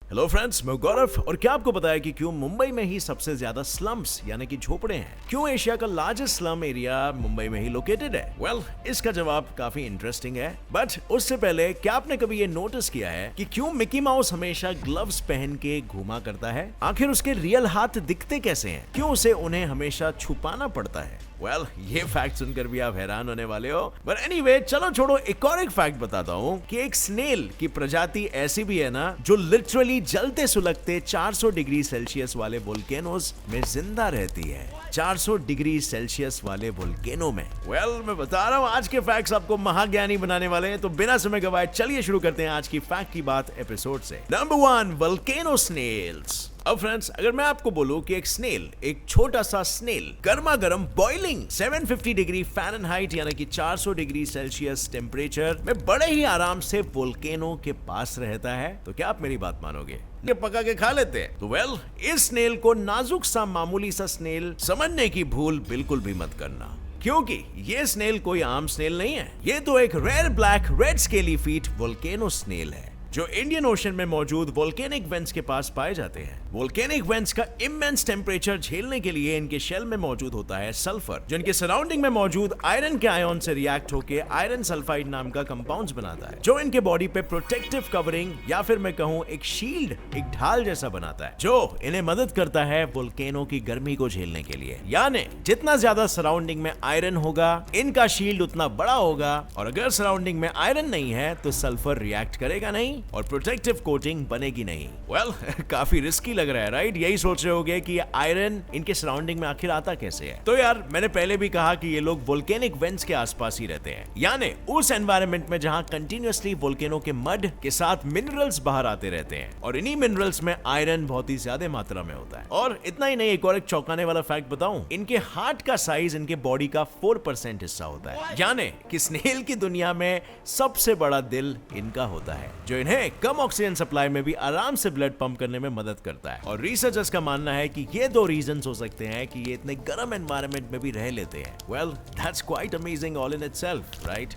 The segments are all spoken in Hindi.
हेलो फ्रेंड्स, मैं गौरव। और क्या आपको पता है कि क्यों मुंबई में ही सबसे ज्यादा स्लम्स यानी कि झोपड़े हैं? क्यों एशिया का लार्जेस्ट स्लम एरिया मुंबई में ही लोकेटेड है? वेल, इसका जवाब काफी इंटरेस्टिंग है। बट उससे पहले, क्या आपने कभी ये नोटिस किया है कि क्यों मिकी माउस हमेशा ग्लव्स पहन के घूमा करता है? आखिर उसके रियल हाथ दिखते कैसे हैं? क्यों उसे उन्हें हमेशा छुपाना पड़ता है? वेल, ये फैक्ट सुनकर भी आप हैरान होने वाले हो। बट एनीवे, चलो छोड़ो, एक और एक फैक्ट बताता हूँ कि एक स्नेल की प्रजाति ऐसी भी है ना, जो लिटरली जलते सुलगते 400 डिग्री सेल्सियस वाले वोल्केनोस में जिंदा रहती है। 400 डिग्री सेल्सियस वाले वोल्केनो में। वेल, मैं बता रहा हूँ, आज के फैक्ट्स आपको महाज्ञानी बनाने वाले हैं। तो बिना समय गवाए चलिए शुरू करते हैं आज की फैक्ट की बात एपिसोड से। नंबर 1, वोल्केनो स्नेल्स। अब फ्रेंड्स, अगर मैं आपको बोलूं कि एक स्नेल, एक छोटा सा स्नेल गर्मा गर्म बॉइलिंग 750 डिग्री फ़ारेनहाइट यानी कि 400 डिग्री सेल्सियस टेम्परेचर में बड़े ही आराम से वोल्केनो के पास रहता है, तो क्या आप मेरी बात मानोगे? ये पका के खा लेते हैं। तो वेल, इस स्नेल को नाजुक सा मामूली सा स्नेल समझने की भूल बिल्कुल भी मत करना, क्योंकि ये स्नेल कोई आम स्नेल नहीं है। ये तो एक rare black red scaly feet volcano snail है, जो इंडियन ओशन में मौजूद वोल्केनिक वेंट्स के पास पाए जाते हैं। वोल्केनिक वेंट्स का इमेंस टेम्परेचर झेलने के लिए इनके शेल में मौजूद होता है सल्फर, जो इनके सराउंडिंग में मौजूद आयरन के आयन से रिएक्ट होकर आयरन सल्फाइड नाम का कंपाउंड्स बनाता है, जो इनके बॉडी पे प्रोटेक्टिव कवरिंग या फिर मैं कहूं एक शील्ड, एक ढाल जैसा बनाता है, जो इन्हें मदद करता है वोल्केनो की गर्मी को झेलने के लिए। यानी जितना ज्यादा सराउंडिंग में आयरन होगा, इनका शील्ड उतना बड़ा होगा, और अगर सराउंडिंग में आयरन नहीं है तो सल्फर रिएक्ट करेगा नहीं और प्रोटेक्टिव कोटिंग बनेगी नहीं। वेल, काफी रिस्की लग रहा है, राइट? यही सोच रहे होगे कि आयरन इनके सराउंडिंग में आखिर आता कैसे है। तो यार, मैंने पहले भी कहा कि ये लोग वोल्केनिक वेंट्स के आसपास ही रहते हैं, यानी उस एनवायरनमेंट में जहां कंटिन्यूअसली वोल्केनो के मड के साथ मिनरल्स बाहर आते रहते हैं, और इन्हीं मिनरल्स में आयरन बहुत ही ज्यादा मात्रा में होता है। और इतना ही नहीं, एक और एक चौंकाने वाला फैक्ट बताऊं, इनके हार्ट का साइज इनके बॉडी का 4% हिस्सा होता है, यानी कि स्नेल की दुनिया में सबसे बड़ा दिल इनका होता है, जो इन्हें कम ऑक्सीजन सप्लाई में भी आराम से ब्लड पंप करने में मदद करता है। और रिसर्चर्स का मानना है कि ये दो रीजंस हो सकते हैं कि ये इतने गर्म एनवायरनमेंट में भी रह लेते हैं। Well, that's quite amazing all in itself, right?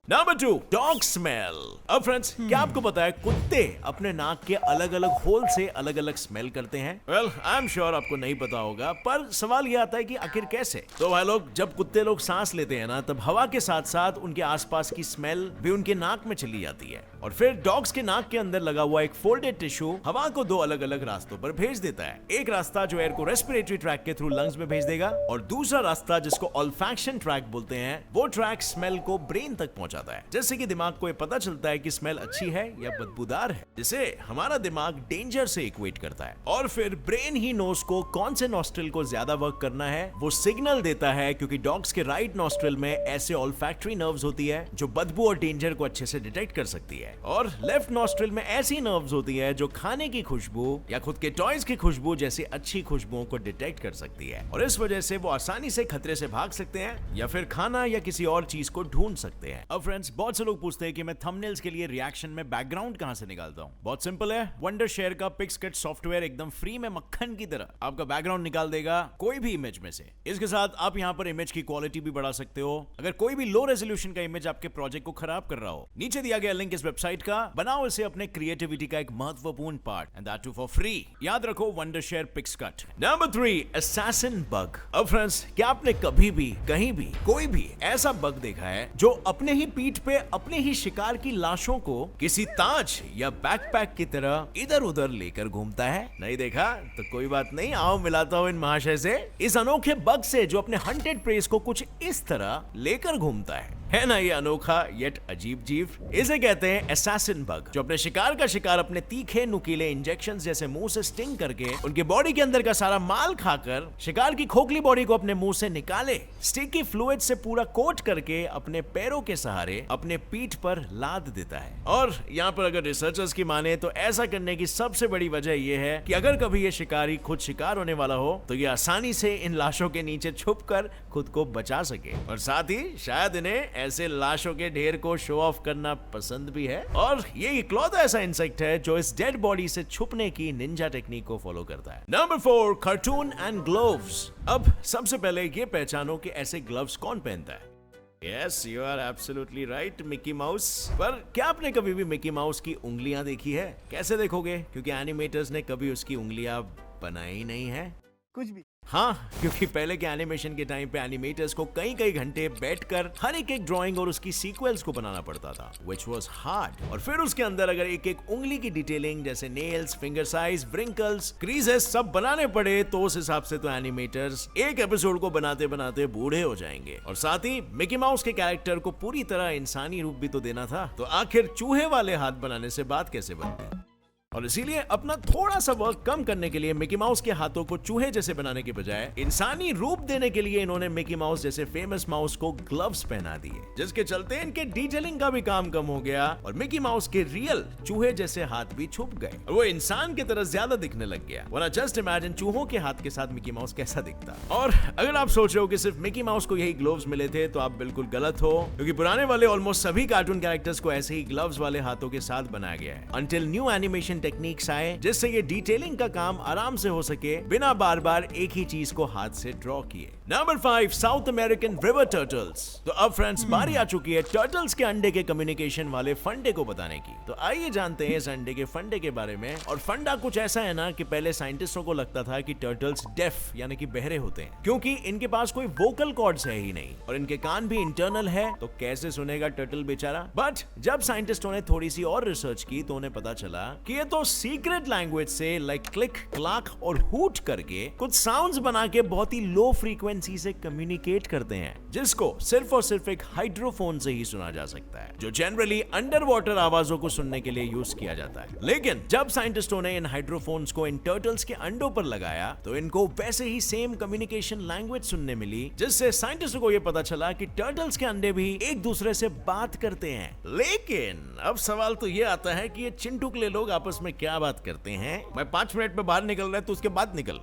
Number 2, dog smell. अब फ्रेंड्स, क्या आपको पता है कुत्ते अपने नाक के अलग अलग होल से अलग अलग स्मेल करते हैं? वेल, आई एम श्योर आपको नहीं पता होगा, पर सवाल ये आता है कि आखिर कैसे? तो भाई लोग, जब कुत्ते लोग सांस लेते हैं ना, तब हवा के साथ साथ उनके आसपास की स्मेल भी उनके नाक में चली जाती है, और फिर डॉग्स के नाक के अंदर लगा हुआ एक फोल्डेड टिश्यू हवा को दो अलग अलग रास्तों पर भेज देता है। एक रास्ता जो एयर को रेस्पिरेटरी ट्रैक के थ्रू लंग्स में भेज देगा, और दूसरा रास्ता जिसको ऑल्फैक्शन ट्रैक बोलते हैं, वो ट्रैक स्मेल को ब्रेन तक पहुंचाता है, जिससे कि दिमाग को ये पता चलता है कि स्मेल अच्छी है या बदबूदार है, जिसे हमारा दिमाग डेंजर से इक्वेट करता है। और फिर ब्रेन ही नोज को कौन से नॉस्ट्रिल को ज्यादा वर्क करना है वो सिग्नल देता है, क्योंकि डॉग्स के राइट नॉस्ट्रिल में ऐसे ऑल्फैक्टरी नर्व्स होती है जो बदबू और डेंजर को अच्छे से डिटेक्ट कर सकती है, और लेफ्ट नॉस्ट्रिल में ऐसी नर्व्स होती है जो खाने की खुशबू या खुद के टॉयज की खुशबू जैसी अच्छी खुशबुओं को डिटेक्ट कर सकती है, और इस वजह से वो आसानी से खतरे से भाग सकते हैं या फिर खाना या किसी और चीज को ढूंढ सकते हैं। अब फ्रेंड्स, बहुत से लोग पूछते हैं कि मैं थंबनेल्स के लिए रिएक्शन में बैकग्राउंड कहां से निकालता हूं? बहुत सिंपल है, वंडरशेयर का पिक्सकट सॉफ्टवेयर एकदम फ्री में मक्खन की तरह आपका बैकग्राउंड निकाल देगा कोई भी इमेज में से। इसके साथ आप यहां पर इमेज की क्वालिटी भी बढ़ा सकते हो, अगर कोई भी लो रेजोल्यूशन का इमेज आपके प्रोजेक्ट को खराब कर रहा हो। नीचे दिया गया लिंक इस वेबसाइट का, बनाओ इसे अपने क्रिएटिविटी का एक महत्वपूर्ण part, and that too for free. याद रखो, Wondershare PixCut. Number 3, assassin bug. अब फ्रेंड्स, क्या आपने कभी भी कहीं भी कोई भी ऐसा बग देखा है जो अपने ही पीठ पे अपने ही शिकार की लाशों को किसी ताज या बैकपैक की तरह इधर उधर लेकर घूमता है? नहीं देखा? तो कोई बात नहीं, आओ मिलाता हूं इन महाशय से इस अनोखे बग से, जो अपने हंटेड प्रेस को कुछ इस तरह लेकर घूमता है ना ये अनोखा येट अजीब जीव? इसे कहते हैं असैसिन बग, जो अपने शिकार का शिकार अपने तीखे नुकीले इंजेक्शंस जैसे मुंह से स्टिंग करके उनके बॉडी के अंदर का सारा माल खाकर शिकार की खोखली बॉडी को अपने मुंह से निकाले, स्टिकी फ्लूइड से पूरा कोट करके अपने पैरों के सहारे अपने पीठ पर लाद देता है। और यहाँ पर अगर रिसर्चर्स की माने तो ऐसा करने की सबसे बड़ी वजह यह है कि अगर कभी ये शिकारी खुद शिकार होने वाला हो तो ये आसानी से इन लाशों के नीचे छुपकर खुद को बचा सके, और साथ ही शायद इन्हें ऐसे लाशों के ढेर को शो ऑफ करना पसंद भी है। और ये इकलौता ऐसा इंसेक्ट है जो इस डेड बॉडी से छुपने की निंजा टेक्निक को फॉलो करता है। Number 4, cartoon and gloves. अब सबसे पहले ये पहचानो कि ऐसे ग्लव्स कौन पहनता है। Yes, you are absolutely right, Mickey Mouse. पर क्या आपने कभी भी मिकी माउस की उंगलियां देखी है? कैसे देखोगे, क्योंकि एनिमेटर्स ने कभी उसकी उंगलियां बनाई नहीं है। कुछ भी। हाँ, क्योंकि पहले के एनिमेशन के टाइम पे एनिमेटर्स को कई कई घंटे बैठकर हर एक ड्राइंग और उसकी सीक्वेंस को बनाना पड़ता था, which was hard। और फिर उसके अंदर अगर एक एक उंगली की डिटेलिंग जैसे nails, finger size, wrinkles, creases सब बनाने पड़े तो उस हिसाब से तो एनिमेटर्स एक एपिसोड को बनाते बनाते बूढ़े हो जाएंगे। और साथ ही मिकी माउस के कैरेक्टर को पूरी तरह इंसानी रूप भी तो देना था, तो आखिर चूहे वाले हाथ बनाने से बात कैसे बनती। और इसीलिए अपना थोड़ा सा वर्क कम करने के लिए मिकी माउस के हाथों को चूहे जैसे बनाने के बजाय इंसानी रूप देने के लिए इन्होंने मिकी माउस जैसे फेमस माउस को ग्लव्स पहना दिए, जिसके चलते इनके डिटेलिंग का भी काम कम हो गया और मिकी माउस के रियल चूहे जैसे हाथ भी छुप गए और वो इंसान की तरह ज्यादा दिखने लग गया। वरना जस्ट इमेजिन चूहों के हाथ के साथ मिकी माउस कैसा दिखता। और अगर आप सोच रहे हो कि सिर्फ मिकी माउस को यही ग्लव्स मिले थे तो आप बिल्कुल गलत हो, क्योंकि पुराने वाले ऑलमोस्ट सभी कार्टून कैरेक्टर्स को ऐसे ही ग्लव्स वाले हाथों के साथ बनाया गया है, अंटिल न्यू एनिमेशन टेक्निक्स आए जिससे ये डिटेलिंग का काम आराम से हो सके बिना बार बार एक ही चीज को हाथ से ड्रॉ किए। Number 5, south American river turtles. तो अब फ्रेंड्स बारी आ चुकी है टर्टल्स के अंडे के कम्युनिकेशन वाले फंडे को बताने की। तो आइए जानते हैं इस अंडे के फंडे के बारे में। और फंडा कुछ ऐसा है ना कि पहले साइंटिस्टों को लगता था कि टर्टल्स डेफ यानी कि बहरे होते हैं, क्योंकि इनके पास कोई वोकल कॉर्ड्स है ही नहीं और इनके कान भी इंटरनल है, तो कैसे सुनेगा टर्टल बेचारा। बट जब साइंटिस्टों ने थोड़ी सी और रिसर्च की तो उन्हें पता चला कि ये तो सीक्रेट लैंग्वेज से लाइक क्लिक, क्लाक और हूट करके कुछ साउंड्स बना के बहुत ही लो फ्रीक्वेंसी से कम्युनिकेट करते हैं, जिसको सिर्फ और सिर्फ एक हाइड्रोफोन से ही सुना जा सकता है, जो जनरली अंडर वाटर आवाजों को सुनने के लिए यूज किया जाता है। लेकिन जब साइंटिस्टों ने इन हाइड्रोफोन्स को इन टर्टल्स के अंडों पर लगाया तो इनको वैसे ही सेम कम्युनिकेशन लैंग्वेज सुनने मिली, जिससे साइंटिस्टों को यह पता चला कि टर्टल्स के अंडे भी एक दूसरे से बात करते हैं। लेकिन अब सवाल तो ये आता है कि ये चिंटुकले लोग आपस में क्या बात करते हैं। मैं 5 मिनट में बाहर निकल रहा है तो उसके बाद निकल।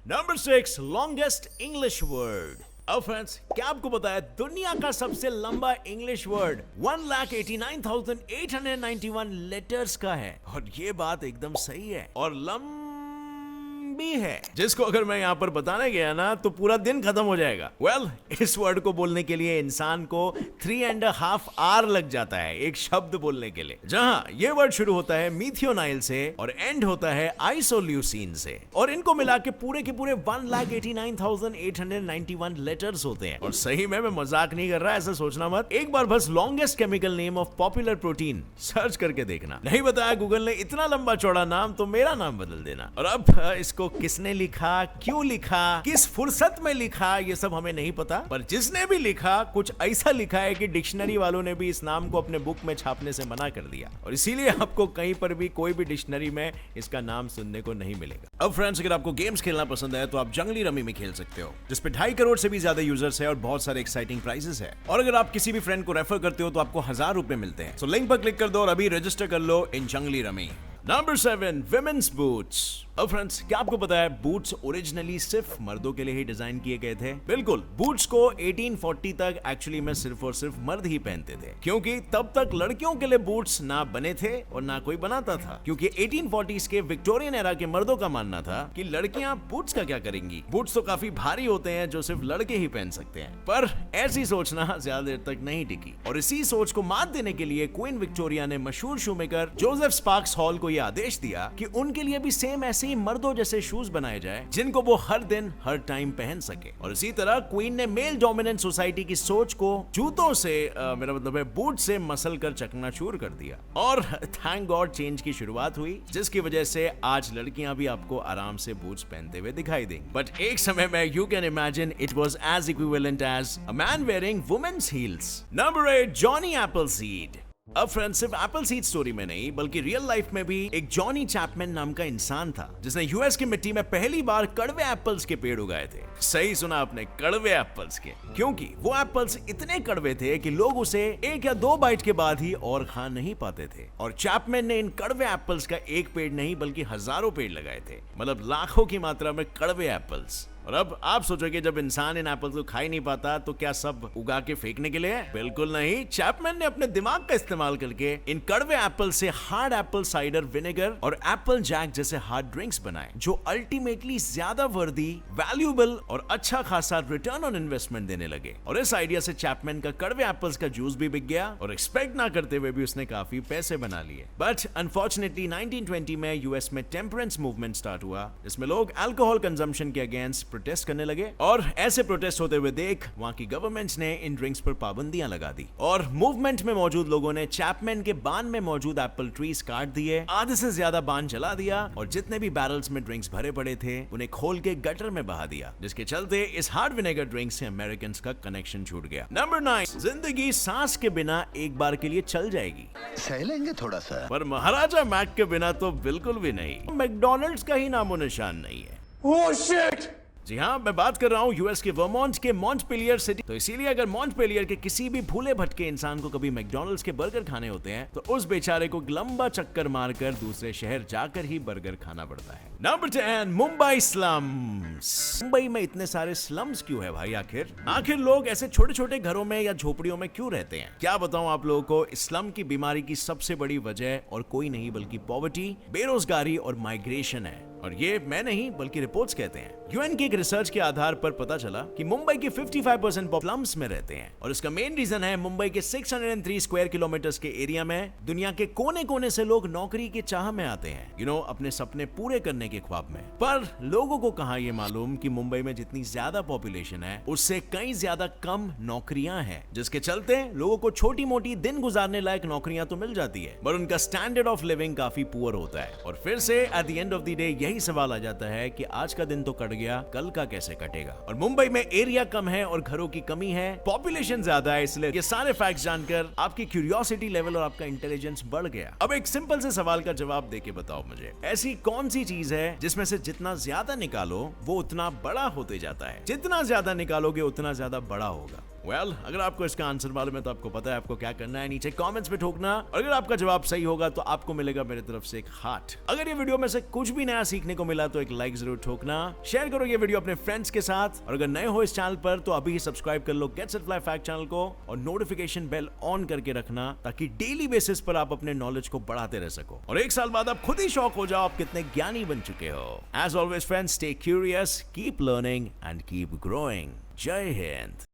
Number 6, longest English word. अब फ्रेंड्स, क्या आपको पता है दुनिया का सबसे लंबा इंग्लिश वर्ड 1,89,891 लेटर्स का है। और ये बात एकदम सही है और लंबी है, जिसको अगर मैं यहाँ पर बताने गया ना तो पूरा दिन खत्म हो जाएगा। वेल, इस वर्ड को बोलने के लिए इंसान को 3.5 आवर लग जाता है एक शब्द बोलने के लिए, जहाँ ये वर्ड शुरू होता है मीथियोनाइल से और एंड होता है आइसोल्यूसिन से, और इनको मिला के पूरे 1,89,891 लेटर्स होते हैं। और सही में मैं मजाक नहीं कर रहा, ऐसा सोचना मत। एक बार बस longest chemical name of popular protein search करके देखना। नहीं बताया गूगल ने इतना लंबा चौड़ा नाम तो मेरा नाम बदल देना। और अब इसको किसने लिखा, क्यों लिखा, किस फुर्सत में लिखा, ये सब हमें नहीं पता, पर जिसने भी लिखा कुछ ऐसा लिखा है कि डिक्शनरी वालों ने भी इस नाम को अपने बुक में छापने से मना कर दिया, और इसीलिए आपको कहीं पर भी कोई भी डिक्शनरी में इसका नाम सुनने को नहीं मिलेगा। अब फ्रेंड्स, अगर आपको गेम्स खेलना पसंद है तो आप जंगली रमी में खेल सकते हो, जिसपे 2.5 करोड़ से भी ज्यादा यूजर्स है और बहुत सारे एक्साइटिंग प्राइजेस है। और अगर आप किसी भी फ्रेंड को रेफर करते हो तो आपको 1000 रुपए मिलते हैं। तो लिंक पर क्लिक कर दो और अभी रजिस्टर कर लो इन जंगली रमी। Number 7, women's boots. अब फ्रेंड्स, क्या आपको पता है बूट्स ओरिजिनली सिर्फ मर्दों के लिए ही डिजाइन किए गए थे? बिल्कुल, बूट्स को 1840 तक एक्चुअली में सिर्फ और सिर्फ मर्द ही पहनते थे, क्योंकि तब तक लड़कियों के लिए बूट्स ना बने थे और ना कोई बनाता था, क्योंकि 1840s के विक्टोरियन एरा के मर्दों का मानना था कि लड़कियां बूट्स का क्या करेंगी, बूट्स तो काफी भारी होते हैं जो सिर्फ लड़के ही पहन सकते हैं। पर ऐसी सोचना ज्यादा देर तक नहीं टिकी और इसी सोच को मात देने के लिए क्वीन विक्टोरिया ने मशहूर शूमेकर जोसेफ स्पार्क्स हॉल को आदेश दिया कि उनके लिए भी सेम ऐसे ही मर्दों जैसे शूज बनाए जाए जिनको वो हर दिन हर टाइम पहन सके। और इसी तरह क्वीन ने मेल डोमिनेंट सोसाइटी की सोच को जूतों से मेरा मतलब है बूट से मसल कर चकनाचूर कर दिया। और थैंक गॉड चेंज की शुरुआत हुई, जिसकी वजह से आज लड़कियां भी आपको आराम से बूट्स पहनते हुए दिखाई देंगी। बट एक समय में you can imagine it was as equivalent as a man wearing women's heels. Number 8, Johnny Appleseed. अब फ्रेंड्स, सिर्फ एप्पलसीड स्टोरी में नहीं बल्कि रियल लाइफ में भी एक जॉनी चैपमैन नाम का इंसान था, जिसने यूएस की मिट्टी में पहली बार कड़वे एप्पल्स के पेड़ उगाए थे। सही सुना आपने, कड़वे एप्पल्स के, क्योंकि वो एप्पल्स इतने कड़वे थे कि लोग उसे 1 या 2 बाइट के बाद ही और खा नहीं पाते थे। और चैपमैन ने इन कड़वे एप्पल्स का एक पेड़ नहीं बल्कि हजारों पेड़ लगाए थे, मतलब लाखों की मात्रा में कड़वे एप्पल्स। और अब आप सोचोगे जब इंसान इन एप्पल्स को खा ही नहीं पाता तो क्या सब उगा के फेंकने के लिए है? बिल्कुल नहीं। चैपमैन ने अपने दिमाग का इस्तेमाल करके इन कड़वे एप्पल से हार्ड एप्पल साइडर विनेगर और एप्पल जैक जैसे हार्ड ड्रिंक्स बनाए, जो अल्टीमेटली ज्यादा वर्दी, वैल्यूएबल और अच्छा खासा रिटर्न ऑन इन्वेस्टमेंट देने लगे। और इस आइडिया से चैपमैन का कड़वे एप्पल्स का जूस भी बिक गया और एक्सपेक्ट ना करते हुए भी उसने काफी पैसे बना लिए। बट अनफॉर्चुनेटली 1920 में यूएस में टेम्परेंस मूवमेंट स्टार्ट हुआ, जिसमें लोग अल्कोहल कंजम्पशन के अगेंस्ट प्रोटेस्ट करने लगे। और ऐसे प्रोटेस्ट होते हुए देख वहां की गवर्नमेंट ने इन ड्रिंक्स पर पाबंदियां लगा दी और मूवमेंट में मौजूद लोगों ने चैपमैन के बान में मौजूद एप्पल ट्रीज काट दिए, आधे से ज्यादा बान जला दिया और जितने भी बैरल्स में ड्रिंक्स भरे पड़े थे उन्हें खोल के गटर में बहा दिया, जिसके चलते इस हार्ड विनेगर ड्रिंक से अमेरिकन का कनेक्शन छूट गया। नंबर 9, जिंदगी सांस के बिना एक बार के लिए चल जाएगी, सह लेंगे थोड़ा सा, पर महाराजा मैक के बिना तो बिल्कुल भी नहीं। मैकडॉनल्ड्स का ही नामो निशान नहीं है। Oh shit! जी हाँ, मैं बात कर रहा हूँ यूएस के वर्मोंट के मॉन्टपेलियर सिटी। तो इसीलिए अगर मॉन्टपेलियर के किसी भी भूले भटके इंसान को कभी मैकडॉनल्ड्स के बर्गर खाने होते हैं तो उस बेचारे को लंबा चक्कर मारकर दूसरे शहर जाकर ही बर्गर खाना पड़ता है। Number 10, Mumbai slums. मुंबई में इतने सारे स्लम्स क्यों है भाई? आखिर लोग ऐसे छोटे छोटे घरों में या झोपड़ियों में क्यों रहते हैं? क्या बताऊं आप लोगों को, स्लम की बीमारी की सबसे बड़ी वजह और कोई नहीं बल्कि पॉवर्टी, बेरोजगारी और माइग्रेशन है। और ये मैं नहीं बल्कि रिपोर्ट्स कहते हैं। यूएन की एक रिसर्च के आधार पर पता चला कि मुंबई के 55% स्लम्स में रहते हैं और इसका मेन रीजन है मुंबई के 603 स्क्वायर किलोमीटर्स के एरिया में दुनिया के कोने कोने से लोग नौकरी के चाह में आते हैं, अपने सपने पूरे करने के ख्वाब में। पर लोगों को कहाँ ये मालूम कि मुंबई में जितनी ज्यादा पॉपुलेशन है उससे कई ज्यादा कम नौकरियां हैं, जिसके चलते लोगों को छोटी मोटी दिन गुजारने लायक नौकरियां तो मिल जाती है पर उनका स्टैंडर्ड ऑफ लिविंग काफी पुअर होता है। और फिर से at the end of the day यही सवाल आ जाता है कि आज का दिन तो कट गया, कल का कैसे कटेगा? और मुंबई में एरिया कम है और घरों की कमी है, पॉपुलेशन ज्यादा है, इसलिए ये सारे फैक्ट्स जानकर आपकी क्यूरियोसिटी लेवल और आपका इंटेलिजेंस बढ़ गया। अब एक सिंपल से सवाल का जवाब देके बताओ मुझे, ऐसी कौन सी चीज है जिसमें से जितना ज्यादा निकालो वो उतना बड़ा होते जाता है? जितना ज्यादा निकालोगे उतना ज्यादा बड़ा होगा। अगर आपको इसका आंसर मालूम है तो आपको पता है आपको क्या करना है, नीचे कमेंट्स में ठोकना। और अगर आपका जवाब सही होगा तो आपको मिलेगा मेरी तरफ से एक हार्ट। अगर ये वीडियो में से कुछ भी नया सीखने को मिला तो एक लाइक जरूर ठोकना, शेयर करो ये वीडियो अपने फ्रेंड्स के साथ। और अगर नए हो इस चैनल पर तो अभी सब्सक्राइब कर लो gets it fly fact channel को और नोटिफिकेशन बेल ऑन करके रखना ताकि डेली बेसिस पर आप अपने नॉलेज को बढ़ाते रह सको और एक साल बाद आप खुद ही शॉक हो जाओ आप कितने ज्ञानी बन चुके हो। As always friends, stay curious, keep learning and keep growing. जय हिंद।